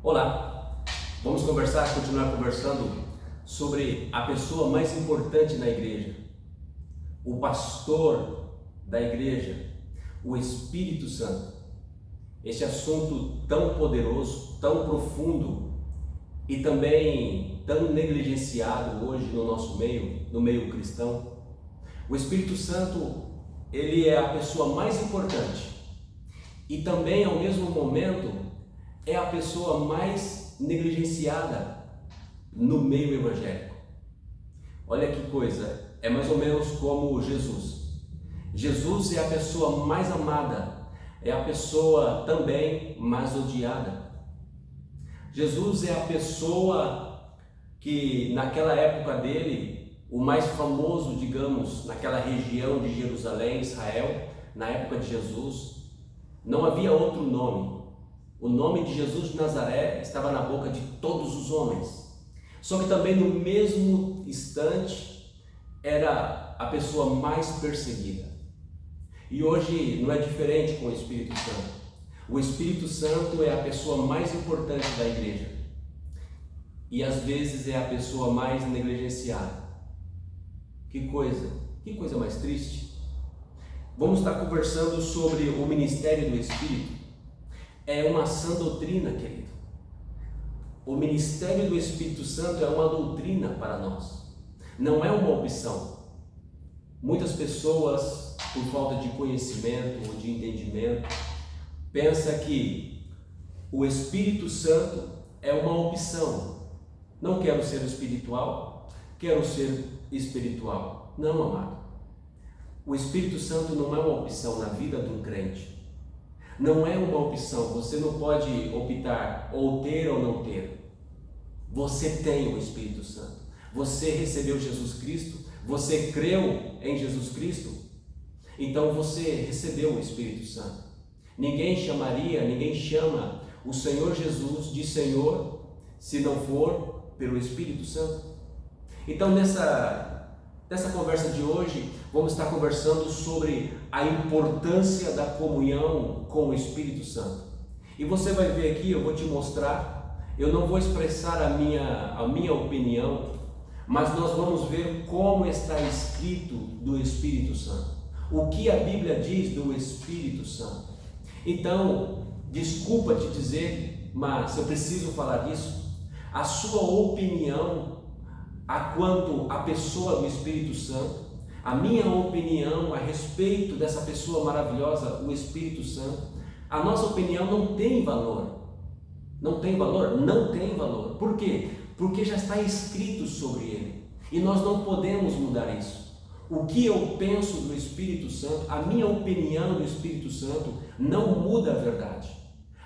Olá, vamos continuar conversando sobre a pessoa mais importante na igreja, o pastor da igreja, o Espírito Santo. Este assunto tão poderoso, tão profundo e também tão negligenciado hoje no nosso meio, no meio cristão. O Espírito Santo, ele é a pessoa mais importante e também ao mesmo momento é a pessoa mais negligenciada no meio evangélico. Olha que coisa, é mais ou menos como Jesus. Jesus é a pessoa mais amada, é a pessoa também mais odiada. Jesus é a pessoa que naquela época dele, o mais famoso, digamos, naquela região de Jerusalém, Israel, na época de Jesus, não havia outro nome. O nome de Jesus de Nazaré estava na boca de todos os homens. Só que também no mesmo instante era a pessoa mais perseguida. E hoje não é diferente com o Espírito Santo. O Espírito Santo é a pessoa mais importante da igreja. E às vezes é a pessoa mais negligenciada. Que coisa mais triste. Vamos estar conversando sobre o ministério do Espírito. É uma sã doutrina, querido. O ministério do Espírito Santo é uma doutrina para nós. Não é uma opção. Muitas pessoas, por falta de conhecimento ou de entendimento, pensam que o Espírito Santo é uma opção. Não quero ser espiritual, quero ser espiritual. Não, amado. O Espírito Santo não é uma opção na vida de um crente. Não é uma opção, você não pode optar ou ter ou não ter. Você tem o Espírito Santo. Você recebeu Jesus Cristo, você creu em Jesus Cristo, então você recebeu o Espírito Santo. Ninguém chama o Senhor Jesus de Senhor se não for pelo Espírito Santo. Então nessa conversa de hoje, vamos estar conversando sobre a importância da comunhão com o Espírito Santo. E você vai ver aqui, eu vou te mostrar, eu não vou expressar a minha opinião, mas nós vamos ver como está escrito do Espírito Santo. O que a Bíblia diz do Espírito Santo. Então, desculpa te dizer, mas eu preciso falar disso. A sua opinião quanto à pessoa do Espírito Santo, a minha opinião a respeito dessa pessoa maravilhosa, o Espírito Santo, a nossa opinião não tem valor. Não tem valor? Não tem valor. Por quê? Porque já está escrito sobre ele. E nós não podemos mudar isso. O que eu penso do Espírito Santo, a minha opinião do Espírito Santo, não muda a verdade.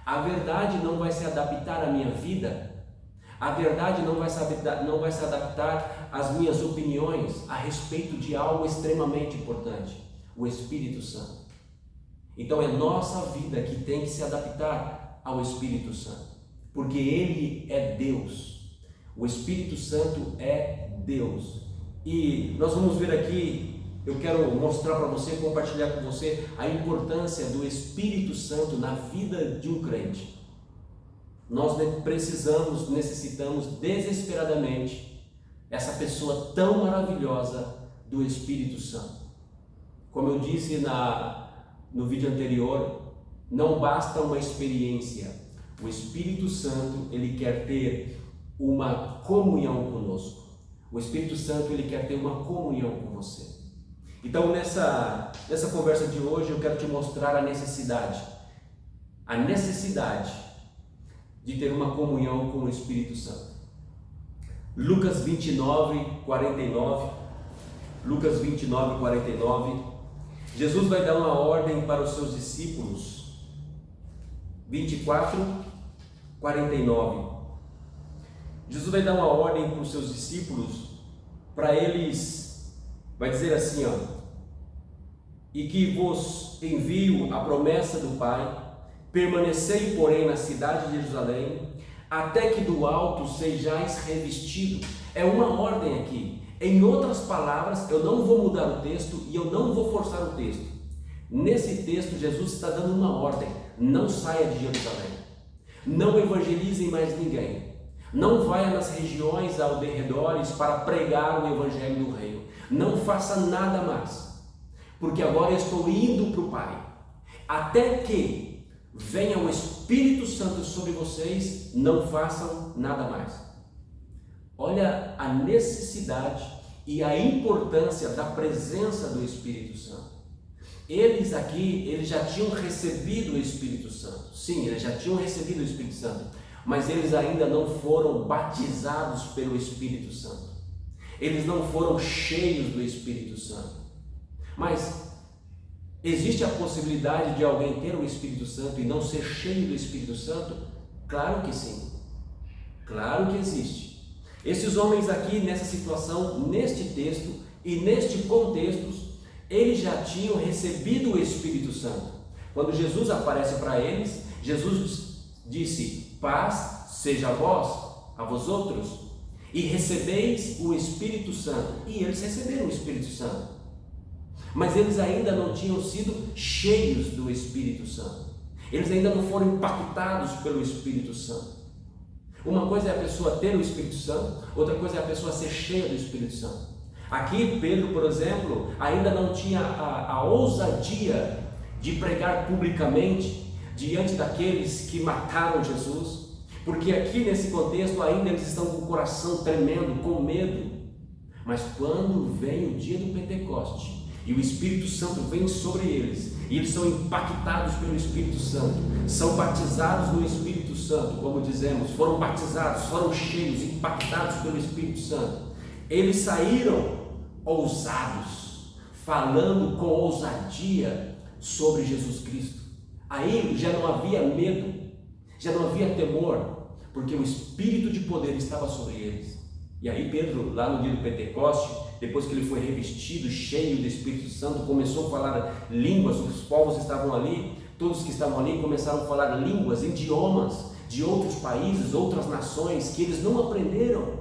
A verdade não vai se adaptar à minha vida. A verdade não vai se adaptar às minhas opiniões a respeito de algo extremamente importante, o Espírito Santo. Então é nossa vida que tem que se adaptar ao Espírito Santo, porque Ele é Deus. O Espírito Santo é Deus. E nós vamos ver aqui, eu quero mostrar para você, compartilhar com você a importância do Espírito Santo na vida de um crente. Nós necessitamos desesperadamente essa pessoa tão maravilhosa do Espírito Santo. Como eu disse no vídeo anterior, não basta uma experiência. O Espírito Santo, ele quer ter uma comunhão conosco. O Espírito Santo, ele quer ter uma comunhão com você. Então, nessa conversa de hoje, eu quero te mostrar a necessidade de ter uma comunhão com o Espírito Santo. Lucas 29, 49. Lucas 29, 49. Jesus vai dar uma ordem para os seus discípulos. 24, 49. Jesus vai dar uma ordem para os seus discípulos, para eles, vai dizer assim, e que vos envio a promessa do Pai, permanecei, porém, na cidade de Jerusalém, até que do alto sejais revestido. É uma ordem aqui. Em outras palavras, eu não vou mudar o texto e eu não vou forçar o texto. Nesse texto, Jesus está dando uma ordem: não saia de Jerusalém. Não evangelizem mais ninguém. Não vai nas regiões ao derredores para pregar o evangelho do reino. Não faça nada mais, porque agora eu estou indo para o Pai. Até que venha o Espírito Santo sobre vocês, não façam nada mais. Olha a necessidade e a importância da presença do Espírito Santo. Eles já tinham recebido o Espírito Santo. Sim, eles já tinham recebido o Espírito Santo, mas eles ainda não foram batizados pelo Espírito Santo. Eles não foram cheios do Espírito Santo. Mas existe a possibilidade de alguém ter o Espírito Santo e não ser cheio do Espírito Santo? Claro que sim. Claro que existe. Esses homens aqui nessa situação, neste texto e neste contexto, eles já tinham recebido o Espírito Santo. Quando Jesus aparece para eles, Jesus disse: paz seja a vós outros, e recebeis o Espírito Santo. E eles receberam o Espírito Santo, mas eles ainda não tinham sido cheios do Espírito Santo. Eles ainda não foram impactados pelo Espírito Santo. Uma coisa é a pessoa ter o Espírito Santo, outra coisa é a pessoa ser cheia do Espírito Santo. Aqui Pedro, por exemplo, ainda não tinha a ousadia de pregar publicamente diante daqueles que mataram Jesus, porque aqui nesse contexto ainda eles estão com o coração tremendo, com medo. Mas quando vem o dia do Pentecoste e o Espírito Santo vem sobre eles, e eles são impactados pelo Espírito Santo, são batizados no Espírito Santo, como dizemos, foram batizados, foram cheios, impactados pelo Espírito Santo, eles saíram ousados, falando com ousadia sobre Jesus Cristo. Aí já não havia medo, já não havia temor, porque o Espírito de poder estava sobre eles. E aí Pedro, lá no dia do Pentecoste, depois que ele foi revestido, cheio do Espírito Santo, começou a falar línguas. Os povos estavam ali, todos que estavam ali começaram a falar línguas, idiomas de outros países, outras nações que eles não aprenderam.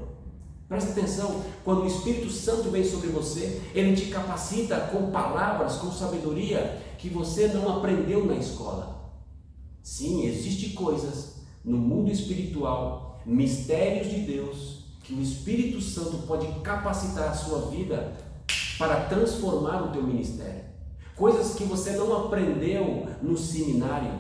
Presta atenção, quando o Espírito Santo vem sobre você, ele te capacita com palavras, com sabedoria que você não aprendeu na escola. Sim, existem coisas no mundo espiritual, mistérios de Deus, que o Espírito Santo pode capacitar a sua vida para transformar o teu ministério. Coisas que você não aprendeu no seminário,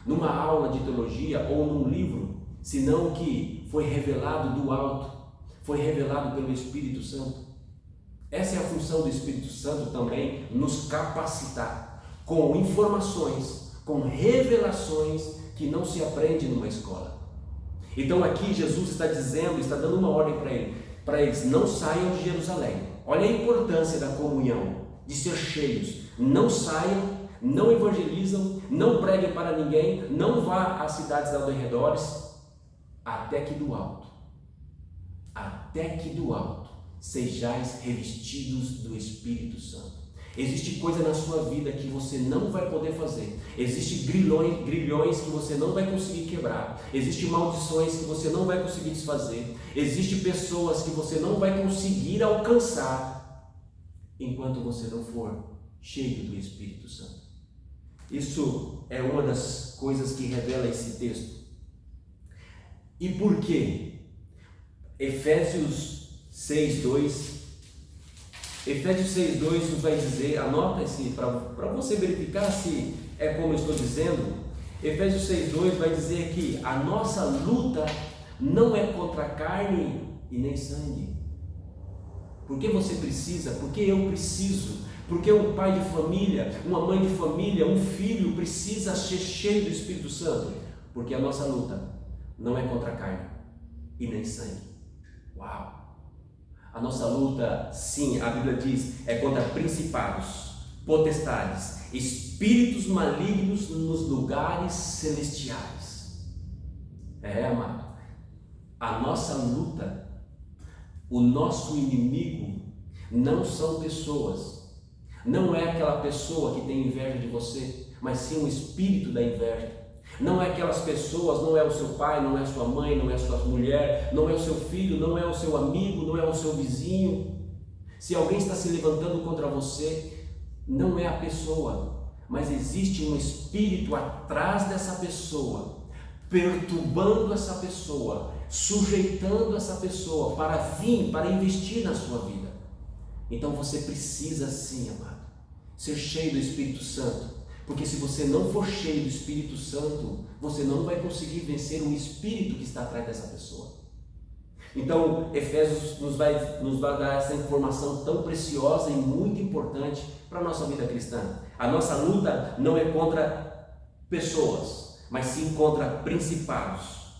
numa aula de teologia ou num livro, senão que foi revelado do alto, foi revelado pelo Espírito Santo. Essa é a função do Espírito Santo também, nos capacitar com informações, com revelações que não se aprende numa escola. Então aqui Jesus está dizendo, está dando uma ordem para eles: não saiam de Jerusalém. Olha a importância da comunhão, de ser cheios. Não saiam, não evangelizam, não preguem para ninguém, não vá às cidades ao derredores, até que do alto sejais revestidos do Espírito Santo. Existe coisa na sua vida que você não vai poder fazer. Existem grilhões que você não vai conseguir quebrar. Existem maldições que você não vai conseguir desfazer. Existem pessoas que você não vai conseguir alcançar enquanto você não for cheio do Espírito Santo. Isso é uma das coisas que revela esse texto. E por quê? Efésios 6:2 nos vai dizer, anota esse para você verificar se é como eu estou dizendo. Efésios 6:2 vai dizer que a nossa luta não é contra carne e nem sangue. Porque você precisa, porque eu preciso, porque um pai de família, uma mãe de família, um filho precisa ser cheio do Espírito Santo. Porque a nossa luta não é contra carne e nem sangue. Uau! A nossa luta, sim, a Bíblia diz, é contra principados, potestades, espíritos malignos nos lugares celestiais. Amado, a nossa luta, o nosso inimigo não são pessoas, não é aquela pessoa que tem inveja de você, mas sim o espírito da inveja. Não é aquelas pessoas, não é o seu pai, não é a sua mãe, não é a sua mulher, não é o seu filho, não é o seu amigo, não é o seu vizinho. Se alguém está se levantando contra você, não é a pessoa, mas existe um espírito atrás dessa pessoa, perturbando essa pessoa, sujeitando essa pessoa para vir, para investir na sua vida. Então você precisa sim, amado, ser cheio do Espírito Santo, porque se você não for cheio do Espírito Santo, você não vai conseguir vencer o espírito que está atrás dessa pessoa. Então Efésios nos vai dar essa informação tão preciosa e muito importante para a nossa vida cristã. A nossa luta não é contra pessoas, mas sim contra principados,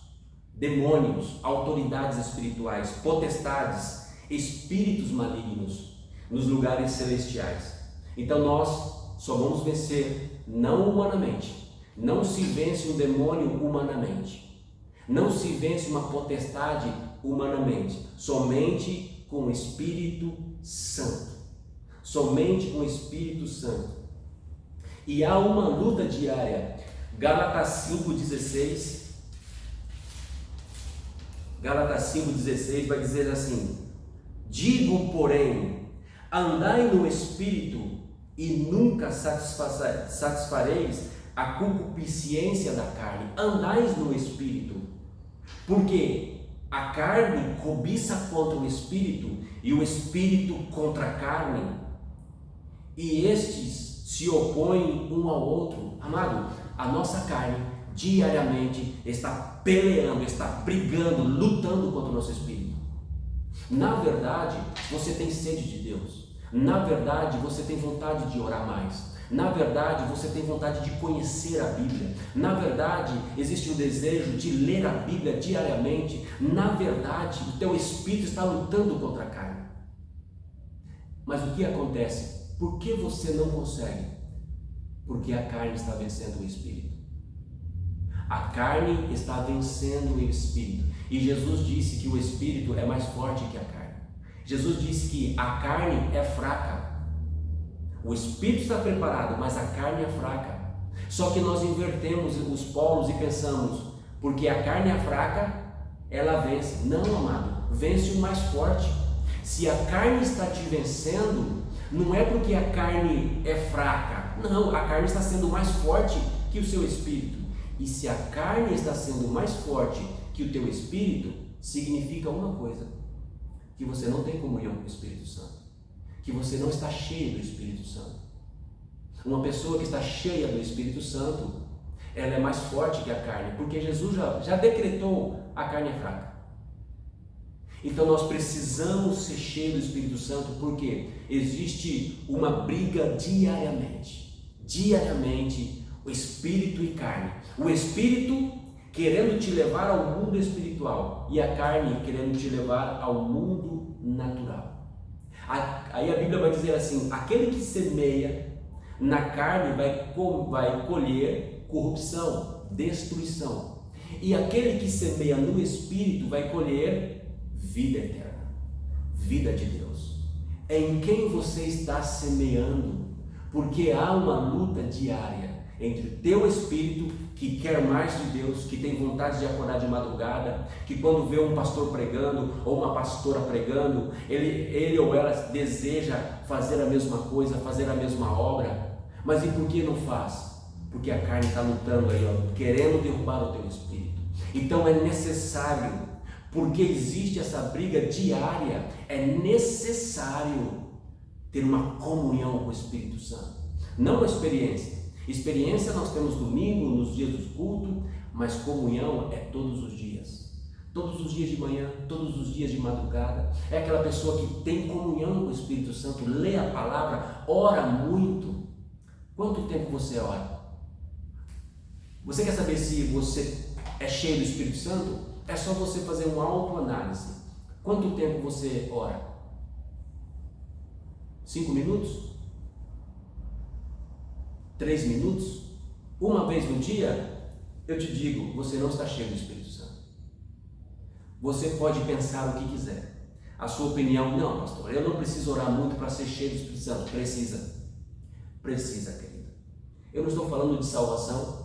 demônios, autoridades espirituais, potestades, espíritos malignos nos lugares celestiais. Então nós só vamos vencer não humanamente. Não se vence um demônio humanamente. Não se vence uma potestade humanamente. Somente com o Espírito Santo. Somente com o Espírito Santo. E há uma luta diária. Gálatas 5,16. Gálatas 5,16 vai dizer assim: digo, porém, andai no Espírito e nunca satisfareis a concupiscência da carne. Andais no Espírito, porque a carne cobiça contra o Espírito e o Espírito contra a carne, e estes se opõem um ao outro. Amado, a nossa carne diariamente está peleando, está brigando, lutando contra o nosso Espírito. Na verdade, você tem sede de Deus. Na verdade, você tem vontade de orar mais. Na verdade, você tem vontade de conhecer a Bíblia. Na verdade, existe um desejo de ler a Bíblia diariamente. Na verdade, o teu espírito está lutando contra a carne. Mas o que acontece? Por que você não consegue? Porque a carne está vencendo o espírito. A carne está vencendo o espírito. E Jesus disse que o espírito é mais forte que a carne. Jesus disse que a carne é fraca. O espírito está preparado, mas a carne é fraca. Só que nós invertemos os polos e pensamos, porque a carne é fraca, ela vence. Não, amado, vence o mais forte. Se a carne está te vencendo, não é porque a carne é fraca. Não, a carne está sendo mais forte que o seu espírito. E se a carne está sendo mais forte que o teu espírito, significa uma coisa: que você não tem comunhão com o Espírito Santo, que você não está cheio do Espírito Santo. Uma pessoa que está cheia do Espírito Santo, ela é mais forte que a carne, porque Jesus já decretou: a carne é fraca. Então nós precisamos ser cheios do Espírito Santo, porque existe uma briga diariamente, o Espírito e carne. O Espírito querendo te levar ao mundo espiritual e a carne querendo te levar ao mundo natural. Aí a Bíblia vai dizer assim: aquele que semeia na carne vai colher corrupção, destruição, e aquele que semeia no Espírito vai colher vida eterna, vida de Deus. É em quem você está semeando, porque há uma luta diária entre o teu espírito, que quer mais de Deus, que tem vontade de acordar de madrugada, que quando vê um pastor pregando ou uma pastora pregando, ele ou ela deseja fazer a mesma coisa, fazer a mesma obra. Mas e por que não faz? Porque a carne está lutando aí, querendo derrubar o teu espírito. Então é necessário, porque existe essa briga diária, é necessário ter uma comunhão com o Espírito Santo, não uma experiência. Experiência nós temos domingo, nos dias do culto, mas comunhão é todos os dias. Todos os dias de manhã, todos os dias de madrugada. É aquela pessoa que tem comunhão com o Espírito Santo, lê a palavra, ora muito. Quanto tempo você ora? Você quer saber se você é cheio do Espírito Santo? É só você fazer uma autoanálise. Quanto tempo você ora? 5 minutos? 3 minutos? Uma vez no dia? Eu te digo, você não está cheio do Espírito Santo. Você pode pensar o que quiser. A sua opinião: não, pastor, eu não preciso orar muito para ser cheio do Espírito Santo. Precisa, querido. Eu não estou falando de salvação.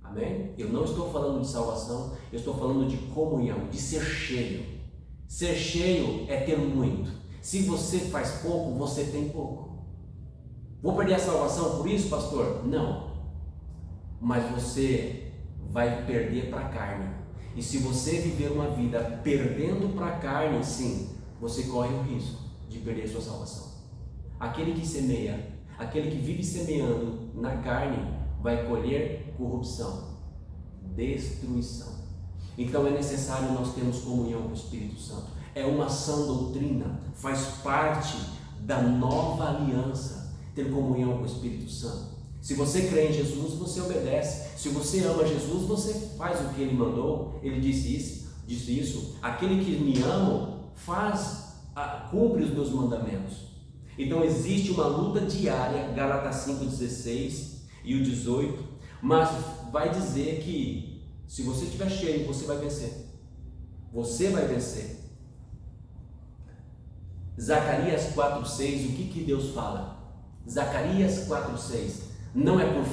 Amém? Eu não estou falando de salvação. Eu estou falando de comunhão, de ser cheio. Ser cheio é ter muito. Se você faz pouco, você tem pouco. Vou perder a salvação por isso, pastor? Não. Mas você vai perder para a carne. E se você viver uma vida perdendo para a carne, sim, você corre o risco de perder sua salvação. Aquele que semeia, aquele que vive semeando na carne, vai colher corrupção, destruição. Então é necessário nós termos comunhão com o Espírito Santo. É uma sã doutrina, faz parte da nova aliança, ter comunhão com o Espírito Santo. Se você crê em Jesus, você obedece. Se você ama Jesus, você faz o que Ele mandou. Ele disse isso. Aquele que me ama, cumpre os meus mandamentos. Então existe uma luta diária, Gálatas 5:16 e o 18, mas vai dizer que se você estiver cheio, você vai vencer. Você vai vencer. Zacarias 4:6, o que Deus fala? Zacarias 4:6, não é por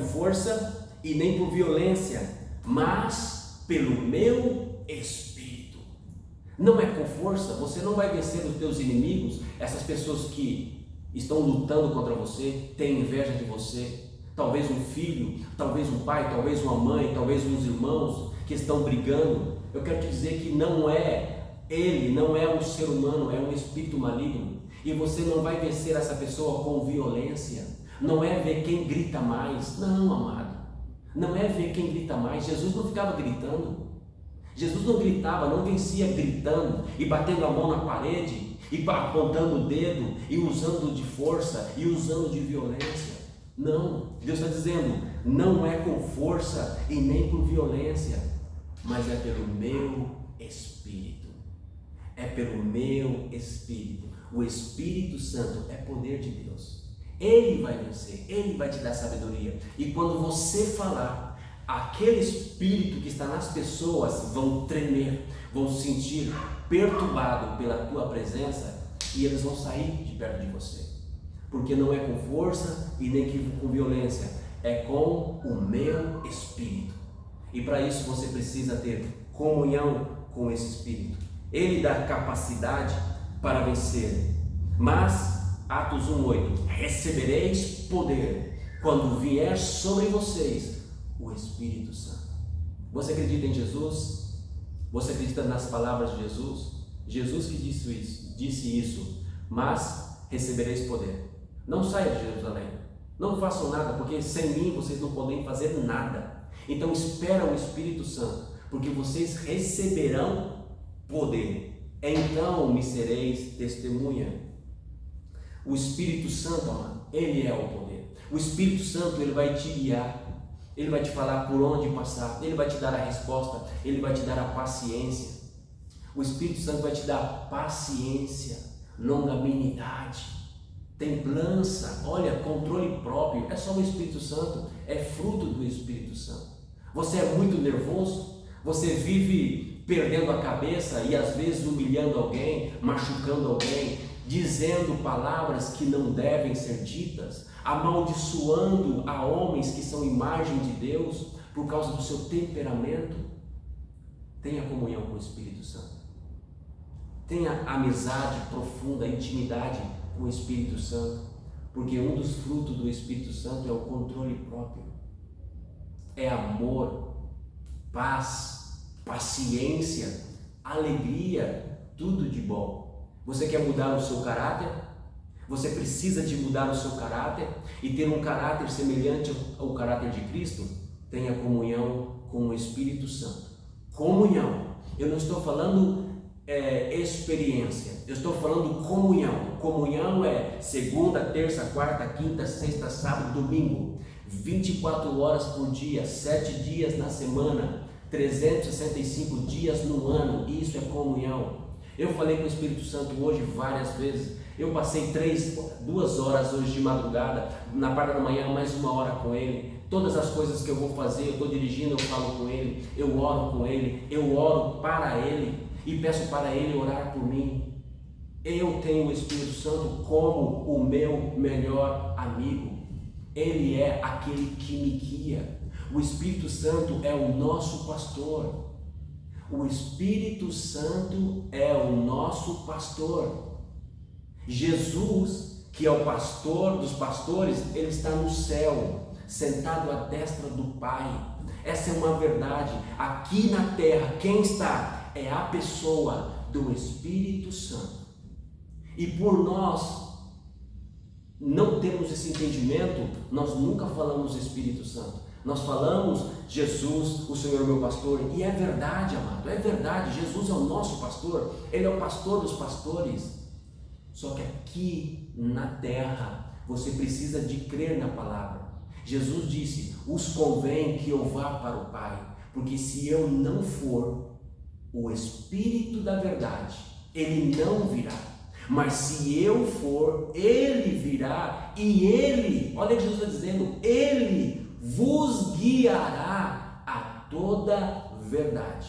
força e nem por violência, mas pelo meu Espírito. Não é com força, você não vai vencer os teus inimigos, essas pessoas que estão lutando contra você, têm inveja de você, talvez um filho, talvez um pai, talvez uma mãe, talvez uns irmãos que estão brigando. Eu quero te dizer que não é um ser humano, é um espírito maligno. E você não vai vencer essa pessoa com violência. Não é ver quem grita mais. Não, amado. Não é ver quem grita mais. Jesus não ficava gritando. Jesus não gritava, não vencia gritando e batendo a mão na parede e apontando o dedo e usando de força e usando de violência. Não. Deus está dizendo, não é com força e nem por violência, mas é pelo meu Espírito. É pelo meu Espírito. O Espírito Santo é poder de Deus. Ele vai vencer, Ele vai te dar sabedoria. E quando você falar, aquele Espírito que está nas pessoas vão tremer, vão se sentir perturbados pela tua presença e eles vão sair de perto de você. Porque não é com força e nem com violência, é com o meu Espírito. E para isso você precisa ter comunhão com esse Espírito. Ele dá capacidade para vencer. Mas, Atos 1:8, recebereis poder quando vier sobre vocês o Espírito Santo. Você acredita em Jesus? Você acredita nas palavras de Jesus? Jesus que disse isso, mas recebereis poder. Não saia de Jerusalém, não façam nada, porque sem mim vocês não podem fazer nada. Então espera o Espírito Santo, porque vocês receberão poder. Então me sereis testemunha. O Espírito Santo, amado, Ele é o poder. O Espírito Santo, Ele vai te guiar. Ele vai te falar por onde passar. Ele vai te dar a resposta. Ele vai te dar a paciência. O Espírito Santo vai te dar paciência, longanimidade, templança, olha, controle próprio. É só o Espírito Santo, é fruto do Espírito Santo. Você é muito nervoso? Você vive perdendo a cabeça e às vezes humilhando alguém, machucando alguém, dizendo palavras que não devem ser ditas, amaldiçoando a homens que são imagem de Deus por causa do seu temperamento? Tenha comunhão com o Espírito Santo. Tenha amizade profunda, intimidade com o Espírito Santo, porque um dos frutos do Espírito Santo é o controle próprio, é amor, paz, paciência, alegria, tudo de bom. Você quer mudar o seu caráter? Você precisa de mudar o seu caráter e ter um caráter semelhante ao caráter de Cristo? Tenha comunhão com o Espírito Santo. Comunhão. Eu não estou falando experiência, eu estou falando comunhão. Comunhão é segunda, terça, quarta, quinta, sexta, sábado, domingo, 24 horas por dia, 7 dias na semana, 365 dias no ano. Isso é comunhão. Eu falei com o Espírito Santo hoje várias vezes. Eu passei 2 horas hoje de madrugada, na parte da manhã mais 1 hora com Ele. Todas as coisas que eu vou fazer, eu estou dirigindo, eu falo com Ele, eu oro com Ele, eu oro para Ele e peço para Ele orar por mim. Eu tenho o Espírito Santo como o meu melhor amigo. Ele é aquele que me guia. O Espírito Santo é o nosso pastor. O Espírito Santo é o nosso pastor. Jesus, que é o pastor dos pastores, Ele está no céu. sentado à destra do Pai. Essa é uma verdade. Aqui na terra, quem está? É a pessoa do Espírito Santo. E por nós não termos esse entendimento, nós nunca falamos Espírito Santo. Nós falamos Jesus, o Senhor é meu pastor. E é verdade, amado, é verdade. Jesus é o nosso pastor. Ele é o pastor dos pastores. Só que aqui na terra, você precisa de crer na palavra. Jesus disse: os convém que eu vá para o Pai, porque se eu não for, o Espírito da verdade, ele não virá. Mas se eu for, ele virá, e ele, olha o que Jesus está dizendo, ele vos guiará a toda verdade.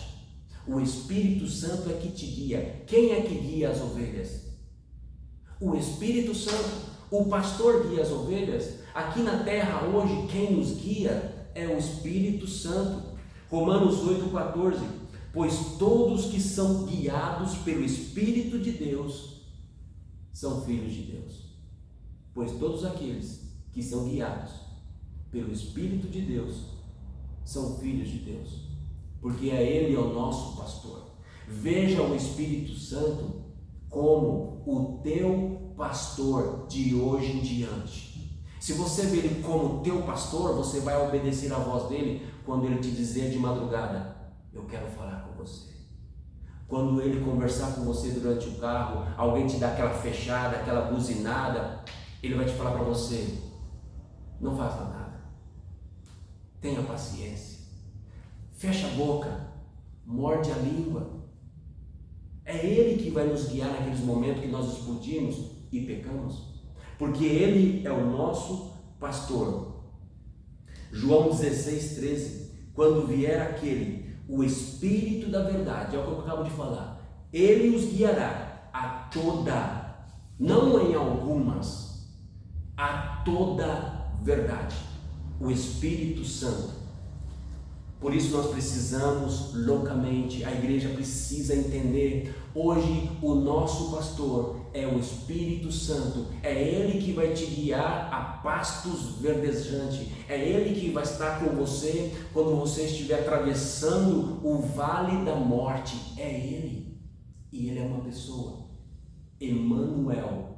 O Espírito Santo é que te guia. Quem é que guia as ovelhas? O Espírito Santo. O pastor guia as ovelhas. Aqui na terra hoje, quem nos guia é o Espírito Santo. Romanos 8,14. Pois todos que são guiados pelo Espírito de Deus são filhos de Deus. Pois todos aqueles que são guiados pelo Espírito de Deus são filhos de Deus, porque Ele é o nosso pastor. Veja o Espírito Santo como o teu pastor de hoje em diante. Se você vê Ele como teu pastor, você vai obedecer à voz dele quando Ele te dizer de madrugada: eu quero falar com você. Quando Ele conversar com você durante o carro, alguém te dá aquela fechada, aquela buzinada, Ele vai te falar para você: não faça nada, tenha paciência, fecha a boca, morde a língua. É Ele que vai nos guiar naqueles momentos que nós explodimos e pecamos, porque Ele é o nosso pastor. João 16,13: quando vier aquele, o Espírito da verdade, é o que eu acabo de falar, Ele os guiará a toda, não em algumas, a toda verdade. O Espírito Santo. Por isso nós precisamos loucamente, a igreja precisa entender, hoje o nosso pastor é o Espírito Santo, é Ele que vai te guiar a pastos verdejantes, é Ele que vai estar com você quando você estiver atravessando o vale da morte, é Ele, e Ele é uma pessoa, Emmanuel,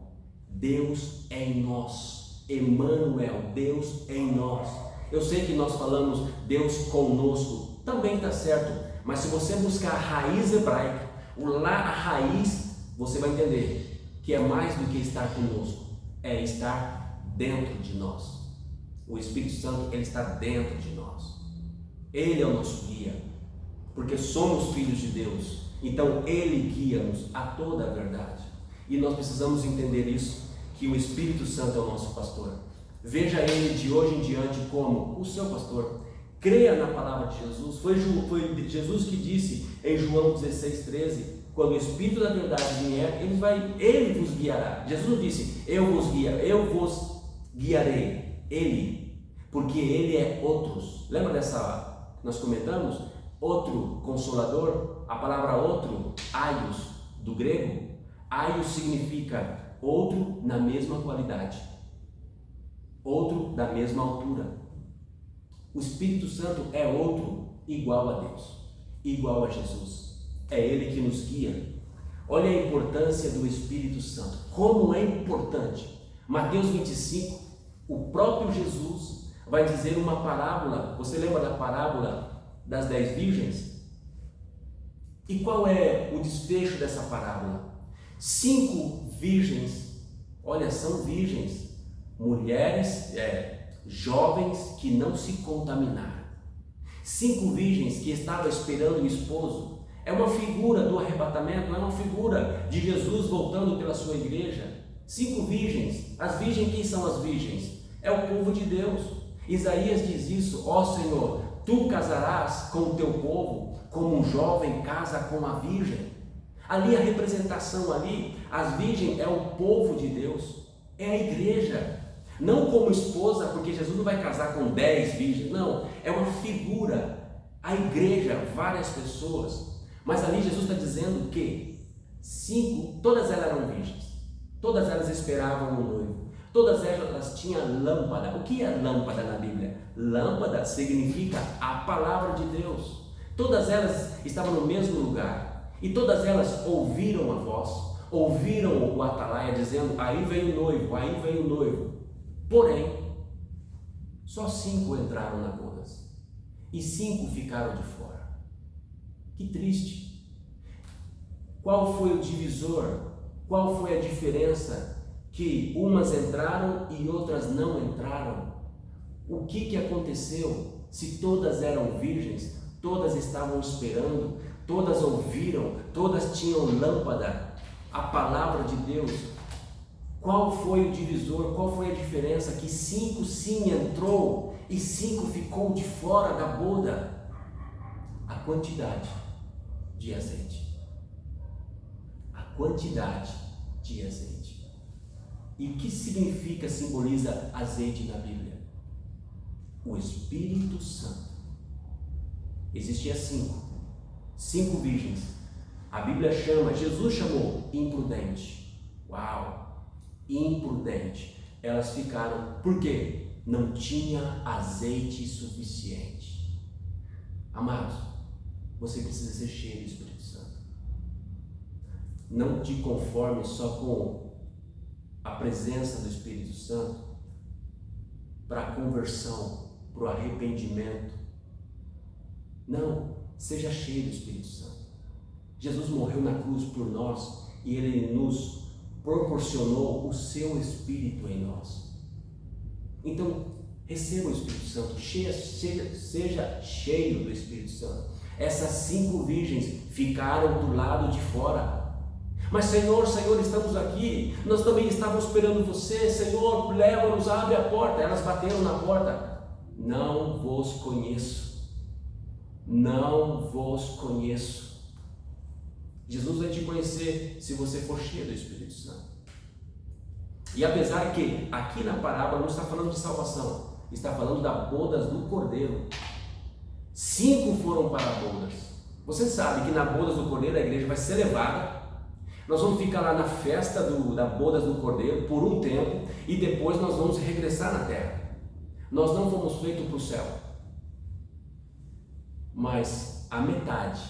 Deus é em nós, Emmanuel, Deus é em nós. Eu sei que nós falamos Deus conosco, também está certo, mas se você buscar a raiz hebraica, a raiz, você vai entender que é mais do que estar conosco, é estar dentro de nós. O Espírito Santo, Ele está dentro de nós, Ele é o nosso guia, porque somos filhos de Deus, então Ele guia-nos a toda a verdade, e nós precisamos entender isso, que o Espírito Santo é o nosso pastor. Veja Ele de hoje em diante como o seu pastor. Creia na palavra de Jesus. Foi Jesus que disse em João 16,13: quando o Espírito da verdade vier, Ele vos guiará. Jesus não disse: eu vos guiarei. Ele, porque Ele é outros. Lembra dessa? Nós comentamos outro consolador. A palavra outro, aios, do grego. Aios significa outro na mesma qualidade, outro da mesma altura. O Espírito Santo é outro igual a Deus, igual a Jesus. É Ele que nos guia. Olha a importância do Espírito Santo, como é importante. Mateus 25, o próprio Jesus vai dizer uma parábola. Você lembra da parábola das 10 virgens? E qual é o desfecho dessa parábola? 5 virgens, olha, são virgens, mulheres, jovens que não se contaminaram. 5 virgens que estavam esperando o esposo. É uma figura do arrebatamento, é uma figura de Jesus voltando pela sua igreja. 5 virgens. As virgens, quem são as virgens? É o povo de Deus. Isaías diz isso: ó Senhor, tu casarás com o teu povo, como um jovem casa com a virgem. Ali a representação ali, as virgens é o povo de Deus, é a igreja. Não como esposa, porque Jesus não vai casar com 10 virgens, não, é uma figura, a igreja, várias pessoas, mas ali Jesus está dizendo que 5, todas elas eram virgens, todas elas esperavam o noivo, Todas elas tinham lâmpada. O que é lâmpada na Bíblia? Lâmpada significa a palavra de Deus. Todas elas estavam no mesmo lugar e todas elas ouviram a voz, ouviram o atalaia dizendo: aí vem o noivo, aí vem o noivo. Porém, só 5 entraram na bodas e 5 ficaram de fora. Que triste. Qual foi o divisor? Qual foi a diferença? Que umas entraram e outras não entraram. O que aconteceu? Se todas eram virgens, todas estavam esperando, todas ouviram, todas tinham lâmpada, a palavra de Deus. Qual foi o divisor? Qual foi a diferença? Que 5 sim entrou e 5 ficou de fora da boda. A quantidade de azeite. A quantidade de azeite. E o que significa, simboliza azeite na Bíblia? O Espírito Santo. Existia 5 virgens. A Bíblia chama, Jesus chamou imprudente. Uau! Imprudente. Elas ficaram, por quê? Não tinha azeite suficiente. Amados, você precisa ser cheio do Espírito Santo. Não te conforme só com a presença do Espírito Santo para a conversão, para o arrependimento. Não, seja cheio do Espírito Santo. Jesus morreu na cruz por nós e Ele nos proporcionou o seu Espírito em nós. Então, receba o Espírito Santo, seja cheio do Espírito Santo. Essas 5 virgens ficaram do lado de fora. Mas Senhor, estamos aqui, nós também estávamos esperando você, Senhor, leva-nos, abre a porta. Elas bateram na porta. Não vos conheço, não vos conheço. Jesus vai te conhecer se você for cheio do Espírito Santo. E apesar que aqui na parábola não está falando de salvação, está falando das bodas do Cordeiro. 5 foram para bodas. Você sabe que na bodas do Cordeiro a igreja vai ser levada. Nós vamos ficar lá na festa da bodas do Cordeiro por um tempo e depois nós vamos regressar na terra. Nós não fomos feitos para o céu. Mas a metade,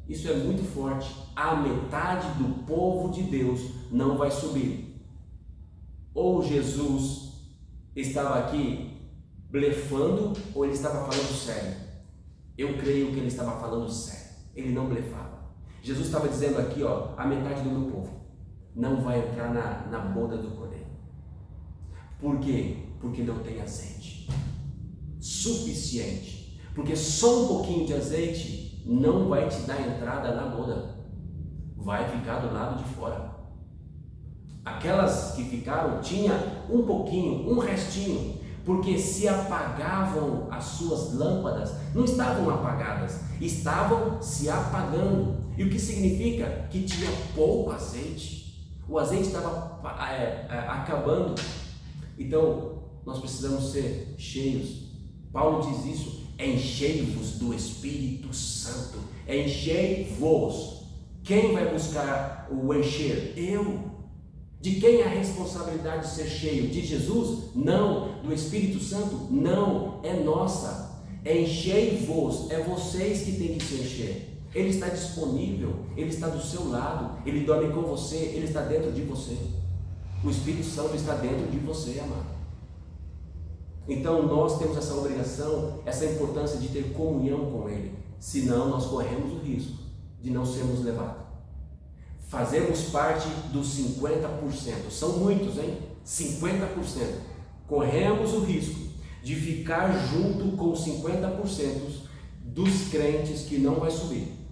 isso é muito forte, a metade do povo de Deus não vai subir. Ou Jesus estava aqui blefando ou ele estava falando sério. Eu creio que ele estava falando sério. Ele não blefava. Jesus estava dizendo aqui, a metade do meu povo não vai entrar na boda do Cordeiro. Por quê? Porque não tem azeite suficiente. Porque só um pouquinho de azeite não vai te dar entrada na boda. Vai ficar do lado de fora. Aquelas que ficaram tinha um pouquinho, um restinho, porque se apagavam as suas lâmpadas, não estavam apagadas, estavam se apagando. E o que significa? Que tinha pouco azeite. O azeite estava acabando. Então, nós precisamos ser cheios. Paulo diz isso: enchei-vos do Espírito Santo. Enchei-vos. Quem vai buscar o encher? Eu. De quem é a responsabilidade de ser cheio? De Jesus? Não. Do Espírito Santo? Não. É nossa. Enchei-vos. É vocês que têm que se encher. Ele está disponível, Ele está do seu lado, Ele dorme com você, Ele está dentro de você. O Espírito Santo está dentro de você, amado. Então nós temos essa obrigação, essa importância de ter comunhão com Ele. Senão nós corremos o risco de não sermos levados. Fazemos parte dos 50%. São muitos, hein? 50%. Corremos o risco de ficar junto com os 50% dos crentes que não vai subir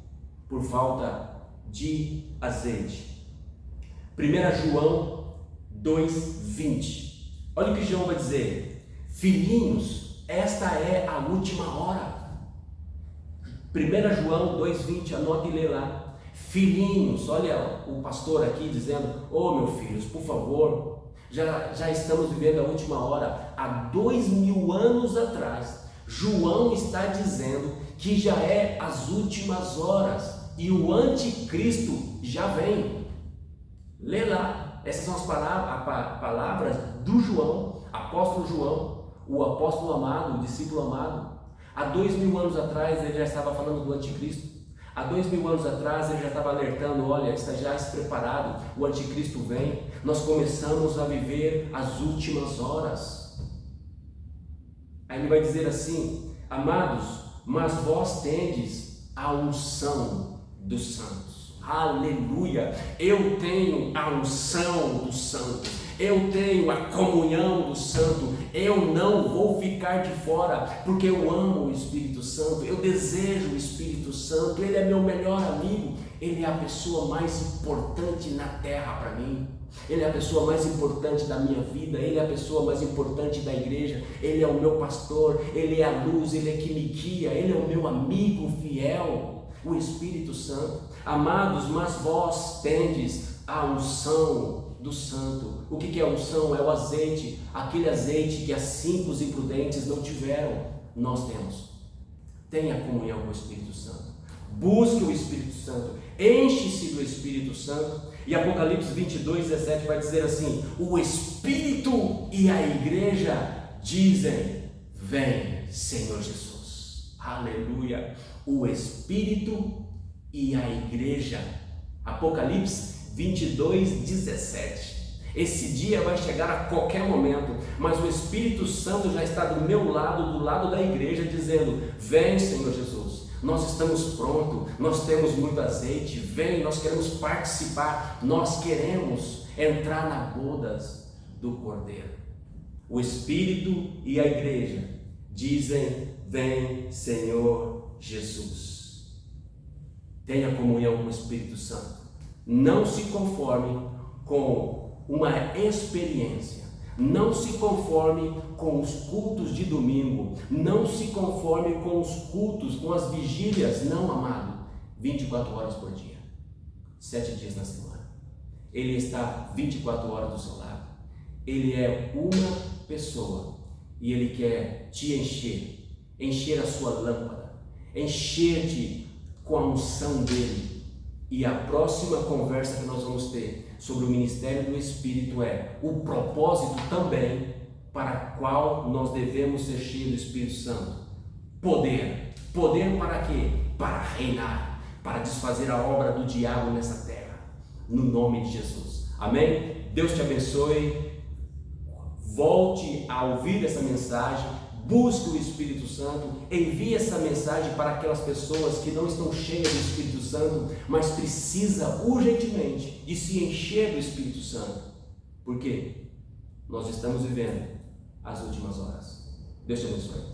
por falta de azeite. 1 João 2:20. Olha o que João vai dizer: filhinhos, esta é a última hora. 1 João 2:20, anote e lê lá. Filhinhos, olha o pastor aqui dizendo: meus filhos, por favor, já estamos vivendo a última hora. Há 2000 anos atrás, João está dizendo que já é as últimas horas e o anticristo já vem. Lê lá. essas são as palavras do João, apóstolo João, o apóstolo amado, o discípulo amado. Há 2000 anos atrás ele já estava falando do anticristo. Há 2000 anos atrás ele já estava alertando: olha, estejais preparado, o anticristo vem. Nós começamos a viver as últimas horas. Aí ele vai dizer assim: amados, mas vós tendes a unção dos santos. Aleluia! Eu tenho a unção dos santos, eu tenho a comunhão do santo, eu não vou ficar de fora, porque eu amo o Espírito Santo, eu desejo o Espírito Santo, ele é meu melhor amigo, ele é a pessoa mais importante na terra para mim, ele é a pessoa mais importante da minha vida, ele é a pessoa mais importante da igreja, ele é o meu pastor, ele é a luz, ele é que me guia, ele é o meu amigo fiel, o Espírito Santo. Amados, mas vós tendes a unção do santo. O que é a unção? É o azeite, aquele azeite que as simples e prudentes não tiveram, nós temos. Tenha comunhão com o Espírito Santo, busque o Espírito Santo, enche-se do Espírito Santo. E Apocalipse 22:17 vai dizer assim: o Espírito e a igreja dizem: vem, Senhor Jesus. Aleluia! O Espírito e a igreja. Apocalipse 22:17. Esse dia vai chegar a qualquer momento, mas o Espírito Santo já está do meu lado, do lado da igreja, dizendo: vem, Senhor Jesus, nós estamos prontos, nós temos muito azeite, vem, nós queremos participar, nós queremos entrar nas bodas do Cordeiro. O Espírito e a igreja dizem: vem, Senhor Jesus. Tenha comunhão com o Espírito Santo. Não se conforme com uma experiência. Não se conforme com os cultos de domingo. Não se conforme com os cultos, com as vigílias. Não, amado. 24 horas por dia. 7 dias na semana. Ele está 24 horas do seu lado. Ele é uma pessoa. E Ele quer te encher. Encher a sua lâmpada. Encher-te com a unção dele. E a próxima conversa que nós vamos ter sobre o ministério do Espírito é o propósito também para qual nós devemos ser cheios do Espírito Santo. Poder. Poder para quê? Para reinar, para desfazer a obra do diabo nessa terra, no nome de Jesus. Amém? Deus te abençoe. Volte a ouvir essa mensagem. Busque o Espírito Santo, envie essa mensagem para aquelas pessoas que não estão cheias do Espírito Santo, mas precisa urgentemente de se encher do Espírito Santo. Por quê? Nós estamos vivendo as últimas horas. Deus te abençoe.